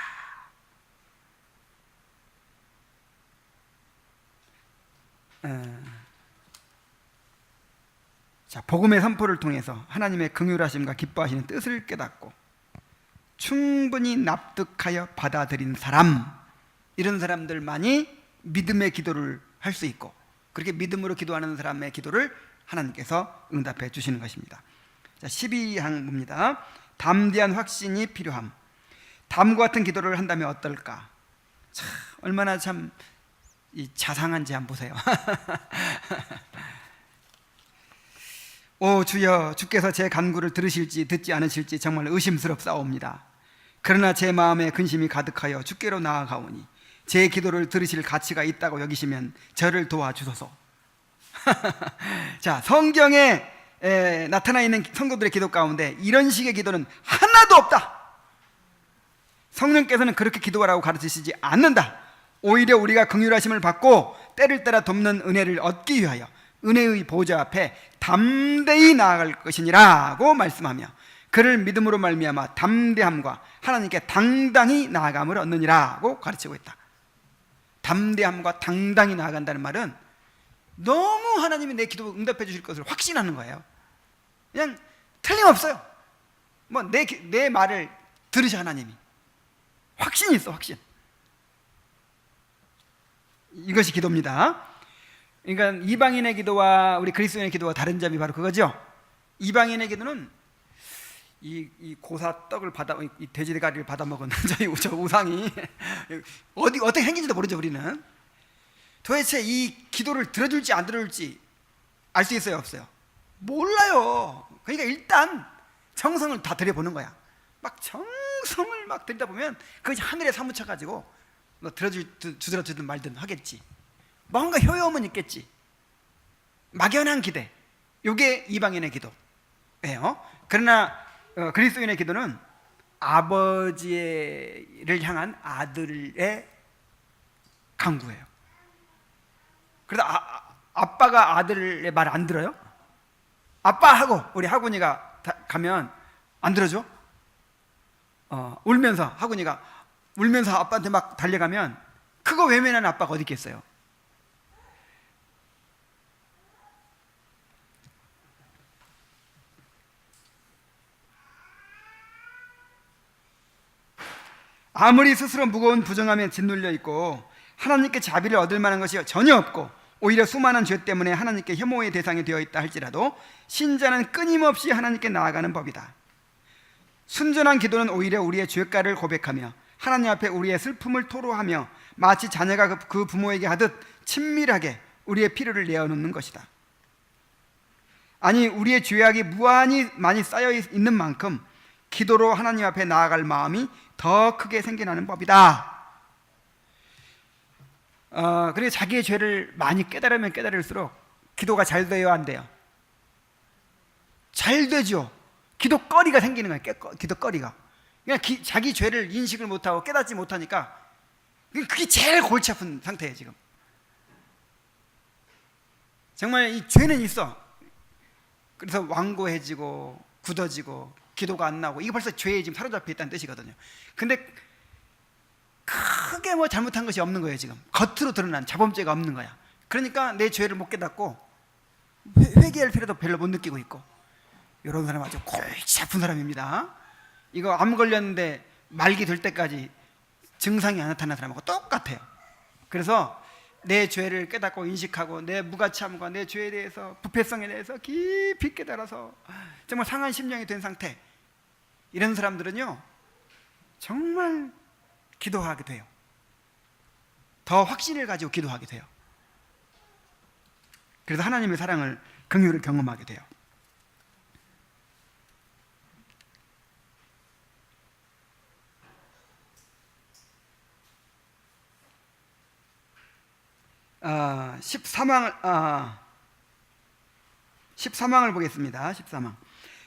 A: 자, 복음의 선포를 통해서 하나님의 긍휼하심과 기뻐하시는 뜻을 깨닫고 충분히 납득하여 받아들인 사람, 이런 사람들만이 믿음의 기도를 할 수 있고, 그렇게 믿음으로 기도하는 사람의 기도를 하나님께서 응답해 주시는 것입니다. 자, 12항 봅니다. 담대한 확신이 필요함. 다음과 같은 기도를 한다면 어떨까? 참, 얼마나 참 자상한지 한번 보세요. 오 주여, 주께서 제 간구를 들으실지 듣지 않으실지 정말 의심스럽사옵니다. 그러나 제 마음에 근심이 가득하여 주께로 나아가오니 제 기도를 들으실 가치가 있다고 여기시면 저를 도와주소서. 자, 성경에 나타나 있는 성도들의 기도 가운데 이런 식의 기도는 하나도 없다. 성령께서는 그렇게 기도하라고 가르치시지 않는다. 오히려 우리가 긍휼하심을 받고 때를 따라 돕는 은혜를 얻기 위하여 은혜의 보좌 앞에 담대히 나아갈 것이니라고 말씀하며 그를 믿음으로 말미암아 담대함과 하나님께 당당히 나아감을 얻느니라고 가르치고 있다. 담대함과 당당히 나아간다는 말은 너무 하나님이 내 기도 응답해 주실 것을 확신하는 거예요. 그냥 틀림없어요. 뭐 내 말을 들으셔. 하나님이 확신이 있어. 확신. 이것이 기도입니다. 그러니까 이방인의 기도와 우리 그리스도인의 기도와 다른 점이 바로 그거죠. 이방인의 기도는 이 고사 떡을 이 돼지가리를 받아 먹은 저 우상이 어떻게 생긴지도 모르죠. 우리는 도대체 이 기도를 들어줄지 안 들어줄지 알 수 있어요, 없어요? 몰라요. 그러니까 일단 정성을 다 들여보는 거야. 막 정성을 막 들이다 보면 그것이 하늘에 사무쳐 가지고 뭐 주든 말든 하겠지. 뭔가 효용은 있겠지. 막연한 기대. 이게 이방인의 기도예요. 그러나 그리스도인의 기도는 아버지를 향한 아들의 간구예요. 그래서 아빠가 아들의 말 안 들어요? 아빠 하고 우리 하군이가 가면 안 들어줘? 울면서 하군이가 울면서 아빠한테 막 달려가면 그거 외면하는 아빠가 어디 있겠어요? 아무리 스스로 무거운 부정함에 짓눌려 있고 하나님께 자비를 얻을 만한 것이 전혀 없고 오히려 수많은 죄 때문에 하나님께 혐오의 대상이 되어 있다 할지라도 신자는 끊임없이 하나님께 나아가는 법이다. 순전한 기도는 오히려 우리의 죄가를 고백하며 하나님 앞에 우리의 슬픔을 토로하며 마치 자녀가 그 부모에게 하듯 친밀하게 우리의 필요를 내어놓는 것이다. 아니, 우리의 죄악이 무한히 많이 쌓여 있는 만큼 기도로 하나님 앞에 나아갈 마음이 더 크게 생겨나는 법이다. 그리고 자기의 죄를 많이 깨달으면 깨달을수록 기도가 잘 돼요, 안 돼요? 잘 되죠. 기도거리가 생기는 거예요. 기도거리가. 그냥 자기 죄를 인식을 못하고 깨닫지 못하니까 그게 제일 골치 아픈 상태예요. 지금 정말 이 죄는 있어. 그래서 완고해지고 굳어지고 기도가 안 나오고 이게 벌써 죄에 지금 사로잡혀 있다는 뜻이거든요. 근데 크게 뭐 잘못한 것이 없는 거예요. 지금 겉으로 드러난 자범죄가 없는 거야. 그러니까 내 죄를 못 깨닫고 회개할 필요도 별로 못 느끼고 있고, 이런 사람 아주 골치 아픈 사람입니다. 이거 암 걸렸는데 말기 될 때까지 증상이 안 나타난 사람하고 똑같아요. 그래서 내 죄를 깨닫고 인식하고 내 무가치함과 내 죄에 대해서, 부패성에 대해서 깊이 깨달아서 정말 상한 심령이 된 상태, 이런 사람들은요 정말 기도하게 돼요. 더 확신을 가지고 기도하게 돼요. 그래서 하나님의 사랑을, 긍휼을 경험하게 돼요. 아, 13항을 보겠습니다. 13항.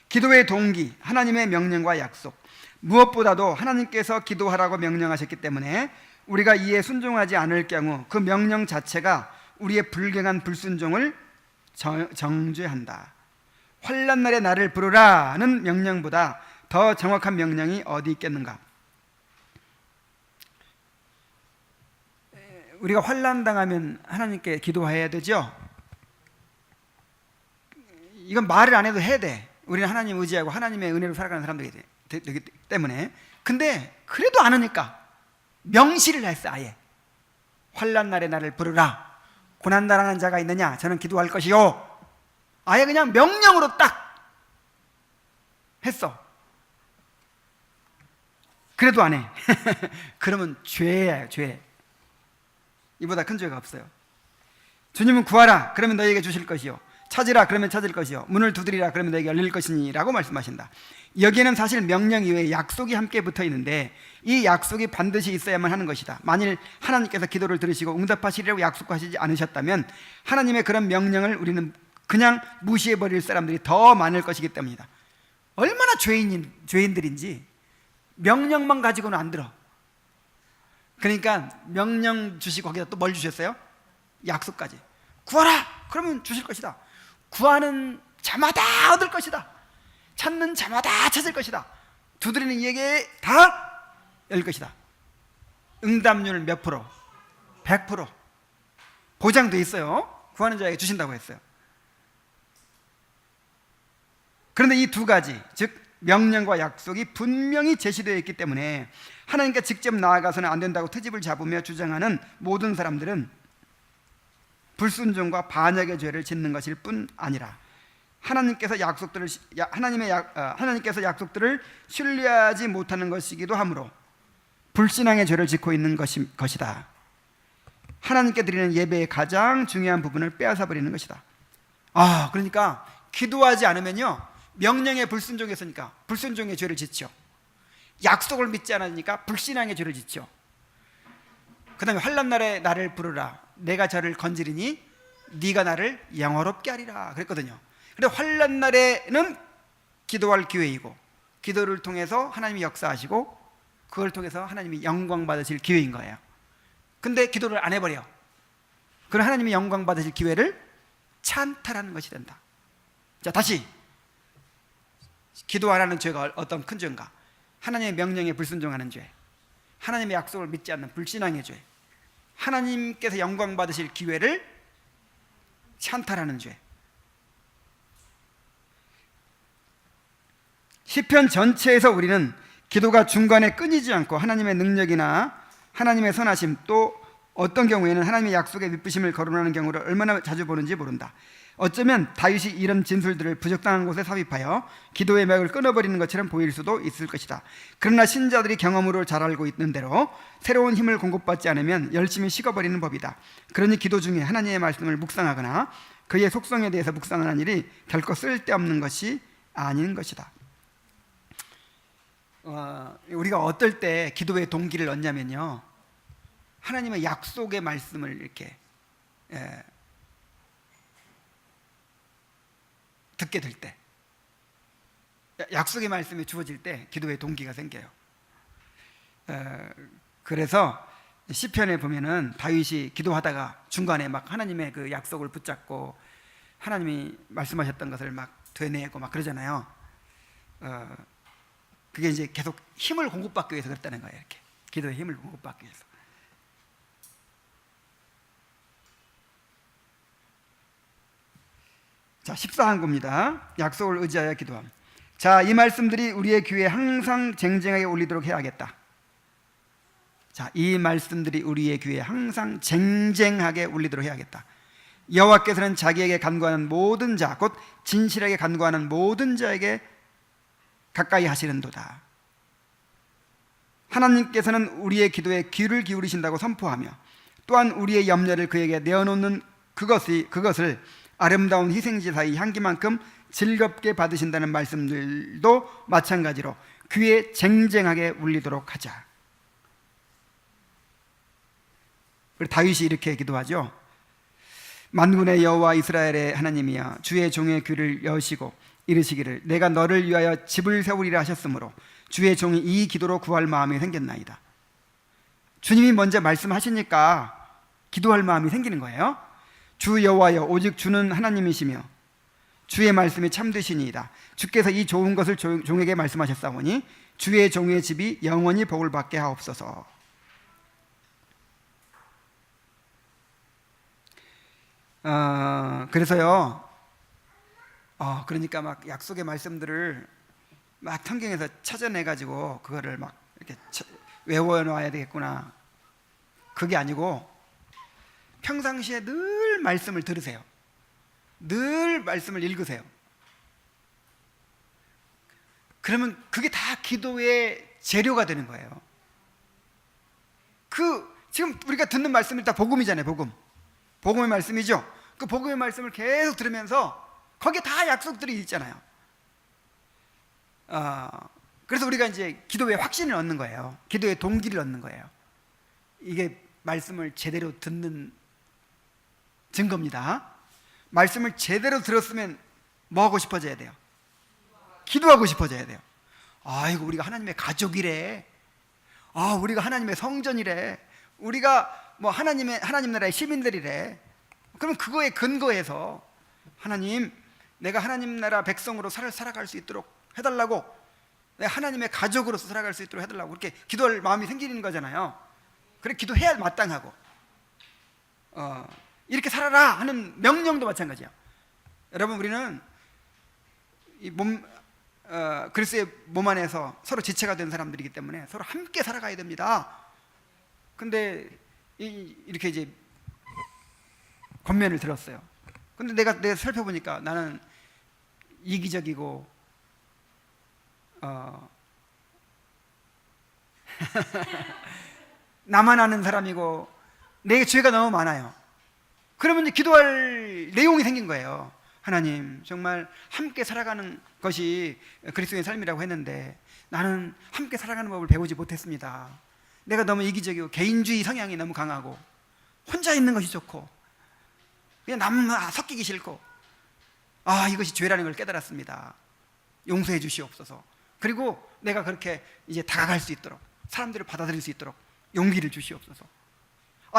A: 기도의 동기, 하나님의 명령과 약속. 무엇보다도 하나님께서 기도하라고 명령하셨기 때문에 우리가 이에 순종하지 않을 경우 그 명령 자체가 우리의 불경한 불순종을 정죄한다. 환난날에 나를 부르라는 명령보다 더 정확한 명령이 어디 있겠는가? 우리가 환난 당하면 하나님께 기도해야 되죠. 이건 말을 안 해도 해야 돼. 우리는 하나님 의지하고 하나님의 은혜로 살아가는 사람들이기 때문에. 근데 그래도 안 하니까 명시를 했어. 아예 환난 날에 나를 부르라. 고난당하는 자가 있느냐? 저는 기도할 것이요. 아예 그냥 명령으로 딱 했어. 그래도 안 해. 그러면 죄예요, 죄. 이보다 큰 죄가 없어요. 주님은 구하라, 그러면 너희에게 주실 것이요. 찾으라, 그러면 찾을 것이요. 문을 두드리라, 그러면 너희에게 열릴 것이니 라고 말씀하신다. 여기에는 사실 명령 이외에 약속이 함께 붙어 있는데 이 약속이 반드시 있어야만 하는 것이다. 만일 하나님께서 기도를 들으시고 응답하시리라고 약속하시지 않으셨다면 하나님의 그런 명령을 우리는 그냥 무시해버릴 사람들이 더 많을 것이기 때문이다. 얼마나 죄인들인지 명령만 가지고는 안 들어. 그러니까 명령 주시고 거기다 또 뭘 주셨어요? 약속까지. 구하라! 그러면 주실 것이다. 구하는 자마다 얻을 것이다. 찾는 자마다 찾을 것이다. 두드리는 이에게 다 열릴 것이다. 응답률 몇 프로? 100% 보장돼 있어요. 구하는 자에게 주신다고 했어요. 그런데 이 두 가지, 즉 명령과 약속이 분명히 제시되어 있기 때문에 하나님께 직접 나아가서는 안 된다고 트집을 잡으며 주장하는 모든 사람들은 불순종과 반역의 죄를 짓는 것일 뿐 아니라 하나님께서 약속들을 신뢰하지 못하는 것이기도 하므로 불신앙의 죄를 짓고 있는 것이다. 하나님께 드리는 예배의 가장 중요한 부분을 빼앗아 버리는 것이다. 그러니까 기도하지 않으면요, 명령에 불순종했으니까 불순종의 죄를 짓죠. 약속을 믿지 않으니까 불신앙의 죄를 짓죠. 그 다음에 환난 날에 나를 부르라. 내가 저를 건지리니 네가 나를 영화롭게 하리라 그랬거든요. 근데 환난 날에는 기도할 기회이고, 기도를 통해서 하나님이 역사하시고 그걸 통해서 하나님이 영광 받으실 기회인 거예요. 근데 기도를 안 해버려. 그럼 하나님이 영광 받으실 기회를 찬탈하는 것이 된다. 자, 다시 기도 안 하는 죄가 어떤 큰 죄인가? 하나님의 명령에 불순종하는 죄, 하나님의 약속을 믿지 않는 불신앙의 죄, 하나님께서 영광 받으실 기회를 찬탈하는 죄. 시편 전체에서 우리는 기도가 중간에 끊이지 않고 하나님의 능력이나 하나님의 선하심, 또 어떤 경우에는 하나님의 약속에 믿으심을 거론하는 경우를 얼마나 자주 보는지 모른다. 어쩌면 다윗이 이런 진술들을 부적당한 곳에 삽입하여 기도의 맥을 끊어버리는 것처럼 보일 수도 있을 것이다. 그러나 신자들이 경험으로 잘 알고 있는 대로 새로운 힘을 공급받지 않으면 열심히 식어버리는 법이다. 그러니 기도 중에 하나님의 말씀을 묵상하거나 그의 속성에 대해서 묵상하는 일이 결코 쓸데없는 것이 아닌 것이다. 우리가 어떨 때 기도의 동기를 얻냐면요, 하나님의 약속의 말씀을 이렇게 듣게 될 때, 약속의 말씀이 주어질 때 기도의 동기가 생겨요. 그래서 시편에 보면은 다윗이 기도하다가 중간에 막 하나님의 그 약속을 붙잡고 하나님이 말씀하셨던 것을 막 되뇌고 막 그러잖아요. 그게 이제 계속 힘을 공급받기 위해서 그랬다는 거예요. 이렇게 기도의 힘을 공급받기 위해서. 자, 14항구입니다. 약속을 의지하여 기도함. 자, 이 말씀들이 우리의 귀에 항상 쟁쟁하게 울리도록 해야겠다. 자, 이 말씀들이 우리의 귀에 항상 쟁쟁하게 울리도록 해야겠다. 여호와께서는 자기에게 간구하는 모든 자, 곧 진실하게 간구하는 모든 자에게 가까이 하시는도다. 하나님께서는 우리의 기도에 귀를 기울이신다고 선포하며 또한 우리의 염려를 그에게 내어놓는 그것을 아름다운 희생제사의 향기만큼 즐겁게 받으신다는 말씀들도 마찬가지로 귀에 쟁쟁하게 울리도록 하자. 그리고 다윗이 이렇게 기도하죠. 만군의 여호와 이스라엘의 하나님이여, 주의 종의 귀를 여시고 이르시기를 내가 너를 위하여 집을 세우리라 하셨으므로 주의 종이 이 기도로 구할 마음이 생겼나이다. 주님이 먼저 말씀하시니까 기도할 마음이 생기는 거예요. 주 여호와여, 오직 주는 하나님이시며 주의 말씀이 참되시니이다. 주께서 이 좋은 것을 종에게 말씀하셨사오니 주의 종의 집이 영원히 복을 받게 하옵소서. 그래서요, 그러니까 막 약속의 말씀들을 막 성경에서 찾아내가지고 그거를 막 이렇게 외워놔야 되겠구나. 그게 아니고 평상시에 늘 말씀을 들으세요. 늘 말씀을 읽으세요. 그러면 그게 다 기도의 재료가 되는 거예요. 지금 우리가 듣는 말씀이 다 복음이잖아요. 복음의 말씀이죠. 그 복음의 말씀을 계속 들으면서 거기에 다 약속들이 있잖아요. 그래서 우리가 이제 기도의 확신을 얻는 거예요. 기도의 동기를 얻는 거예요. 이게 말씀을 제대로 듣는 증거입니다. 말씀을 제대로 들었으면 뭐 하고 싶어져야 돼요? 기도하고 싶어져야 돼요. 아이고, 우리가 하나님의 가족이래. 우리가 하나님의 성전이래. 우리가 뭐 하나님 나라의 시민들이래. 그럼 그거에 근거해서 하나님, 내가 하나님 나라 백성으로 살아갈 수 있도록 해달라고, 내가 하나님의 가족으로서 살아갈 수 있도록 해달라고 그렇게 기도할 마음이 생기는 거잖아요. 그래, 기도해야 마땅하고, 이렇게 살아라 하는 명령도 마찬가지야. 여러분, 우리는 이 그리스도의 몸 안에서 서로 지체가 된 사람들이기 때문에 서로 함께 살아가야 됩니다. 근데 이렇게 이제 권면을 들었어요. 근데 내가 살펴보니까 나는 이기적이고 나만 아는 사람이고 내 죄가 너무 많아요. 그러면 이제 기도할 내용이 생긴 거예요. 하나님, 정말 함께 살아가는 것이 그리스도의 삶이라고 했는데 나는 함께 살아가는 법을 배우지 못했습니다. 내가 너무 이기적이고 개인주의 성향이 너무 강하고 혼자 있는 것이 좋고 그냥 남 섞이기 싫고 이것이 죄라는 걸 깨달았습니다. 용서해 주시옵소서. 그리고 내가 그렇게 이제 다가갈 수 있도록, 사람들을 받아들일 수 있도록 용기를 주시옵소서.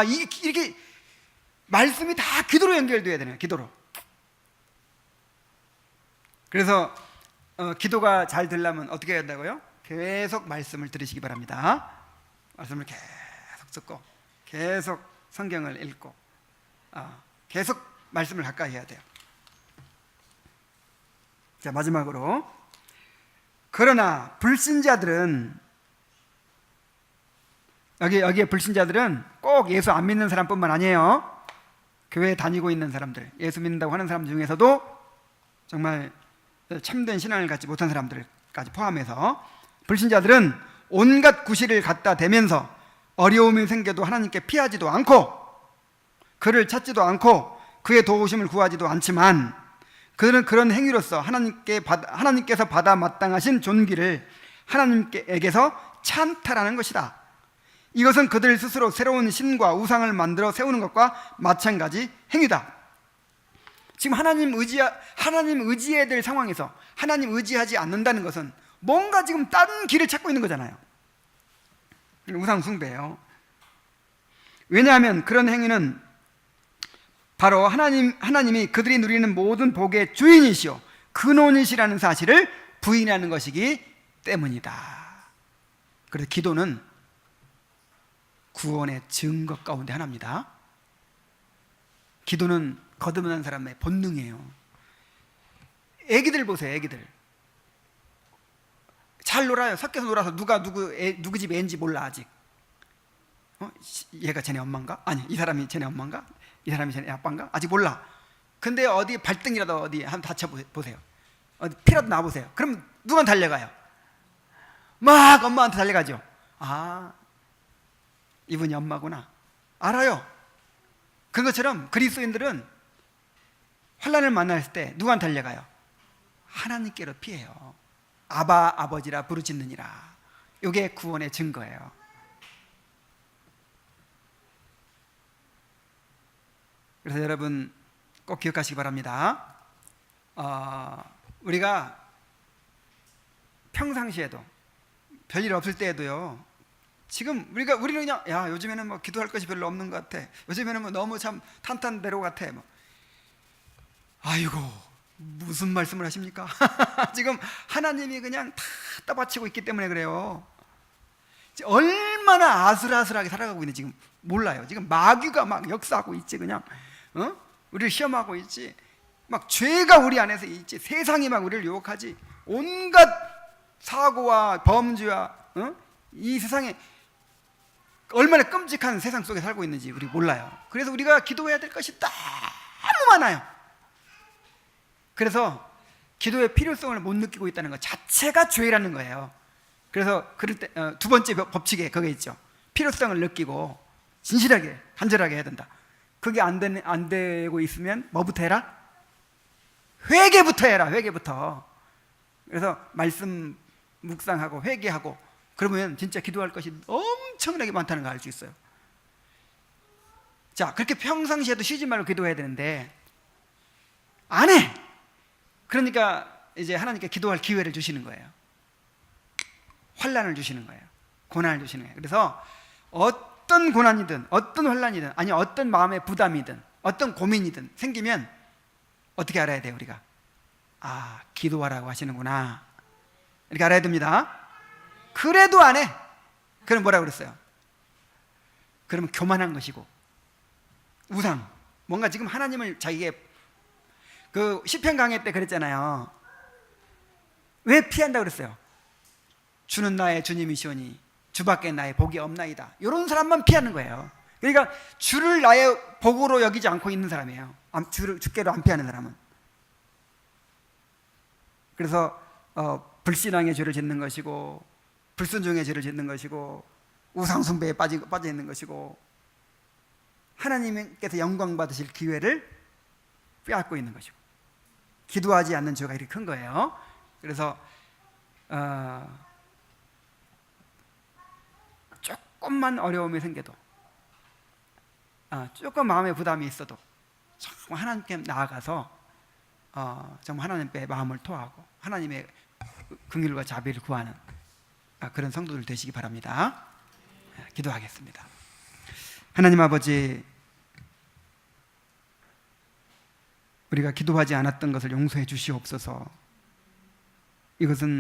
A: 이렇게 말씀이 다 기도로 연결돼야 되네요. 기도로. 그래서 기도가 잘 되려면 어떻게 해야 된다고요? 계속 말씀을 들으시기 바랍니다. 말씀을 계속 듣고 계속 성경을 읽고 계속 말씀을 가까이 해야 돼요. 자, 마지막으로, 그러나 불신자들은, 여기에 불신자들은 꼭 예수 안 믿는 사람뿐만 아니에요. 교회에 다니고 있는 사람들, 예수 믿는다고 하는 사람 중에서도 정말 참된 신앙을 갖지 못한 사람들까지 포함해서 불신자들은 온갖 구실을 갖다 대면서 어려움이 생겨도 하나님께 피하지도 않고 그를 찾지도 않고 그의 도우심을 구하지도 않지만 그들은 그런 행위로서 하나님께서 받아 마땅하신 존귀를 하나님께서 찬탈하는 것이다. 이것은 그들 스스로 새로운 신과 우상을 만들어 세우는 것과 마찬가지 행위다. 지금 하나님 의지해야 될 상황에서 하나님 의지하지 않는다는 것은 뭔가 지금 다른 길을 찾고 있는 거잖아요. 우상 숭배예요. 왜냐하면 그런 행위는 바로 하나님이 그들이 누리는 모든 복의 주인이시오 근원이시라는 사실을 부인하는 것이기 때문이다. 그래서 기도는 구원의 증거 가운데 하나입니다. 기도는 거듭난 사람의 본능이에요. 애기들 보세요. 애기들 잘 놀아요. 섞여서 놀아서 누가 누구 집 애인지 몰라. 아직 얘가 쟤네 엄마인가? 아니, 이 사람이 쟤네 엄마인가? 이 사람이 쟤네 아빠인가? 아직 몰라. 근데 어디 발등이라도 어디 한번 다쳐보세요. 어디 피라도 나보세요. 그럼 누구한테 달려가요? 막 엄마한테 달려가죠. 이분이 엄마구나. 알아요. 그것처럼 그리스도인들은 환난을 만났을 때 누구한테 달려가요? 하나님께로 피해요. 아버지라 부르짖느니라. 이게 구원의 증거예요. 그래서 여러분 꼭 기억하시기 바랍니다. 우리가 평상시에도 별일 없을 때에도요, 지금 우리는 그냥 요즘에는 뭐 기도할 것이 별로 없는 것 같아. 요즘에는 뭐 너무 참 탄탄대로 같아. 아이고, 무슨 말씀을 하십니까? 지금 하나님이 그냥 다 떠받치고 있기 때문에 그래요. 얼마나 아슬아슬하게 살아가고 있는지 지금 몰라요. 지금 마귀가 막 역사하고 있지. 그냥 우리를 시험하고 있지. 막 죄가 우리 안에서 있지. 세상이 막 우리를 유혹하지. 온갖 사고와 범죄와 이 세상에 얼마나 끔찍한 세상 속에 살고 있는지 우리 몰라요. 그래서 우리가 기도해야 될 것이 너무 많아요. 그래서 기도의 필요성을 못 느끼고 있다는 것 자체가 죄라는 거예요. 그래서 그럴 때 두 번째 법칙에 그게 있죠. 필요성을 느끼고 진실하게 간절하게 해야 된다. 그게 안 되고 있으면 뭐부터 해라? 회개부터 해라. 회개부터. 그래서 말씀 묵상하고 회개하고 그러면 진짜 기도할 것이 엄청나게 많다는 걸 알 수 있어요. 자, 그렇게 평상시에도 쉬지 말고 기도해야 되는데 안 해. 그러니까 이제 하나님께 기도할 기회를 주시는 거예요. 환난을 주시는 거예요. 고난을 주시는 거예요. 그래서 어떤 고난이든 어떤 환난이든 아니 어떤 마음의 부담이든 어떤 고민이든 생기면 어떻게 알아야 돼요? 우리가 아, 기도하라고 하시는구나, 이렇게 알아야 됩니다. 그래도 안 해. 그럼 뭐라고 그랬어요? 그러면 교만한 것이고 우상, 뭔가 지금 하나님을 자기의 그 시편 강해 때 그랬잖아요. 왜 피한다고 그랬어요? 주는 나의 주님이시오니 주밖에 나의 복이 없나이다. 이런 사람만 피하는 거예요. 그러니까 주를 나의 복으로 여기지 않고 있는 사람이에요. 주께로 안 피하는 사람은. 그래서 불신앙의 죄를 짓는 것이고 불순종의 죄를 짓는 것이고 우상 숭배에 빠져 있는 것이고 하나님께서 영광 받으실 기회를 빼앗고 있는 것이고 기도하지 않는 죄가 이렇게 큰 거예요. 그래서 조금만 어려움이 생겨도 조금 마음의 부담이 있어도 정말 하나님께 나아가서 정말 하나님께 마음을 토하고 하나님의 긍휼과 자비를 구하는 그런 성도들 되시기 바랍니다. 기도하겠습니다. 하나님 아버지, 우리가 기도하지 않았던 것을 용서해 주시옵소서. 이것은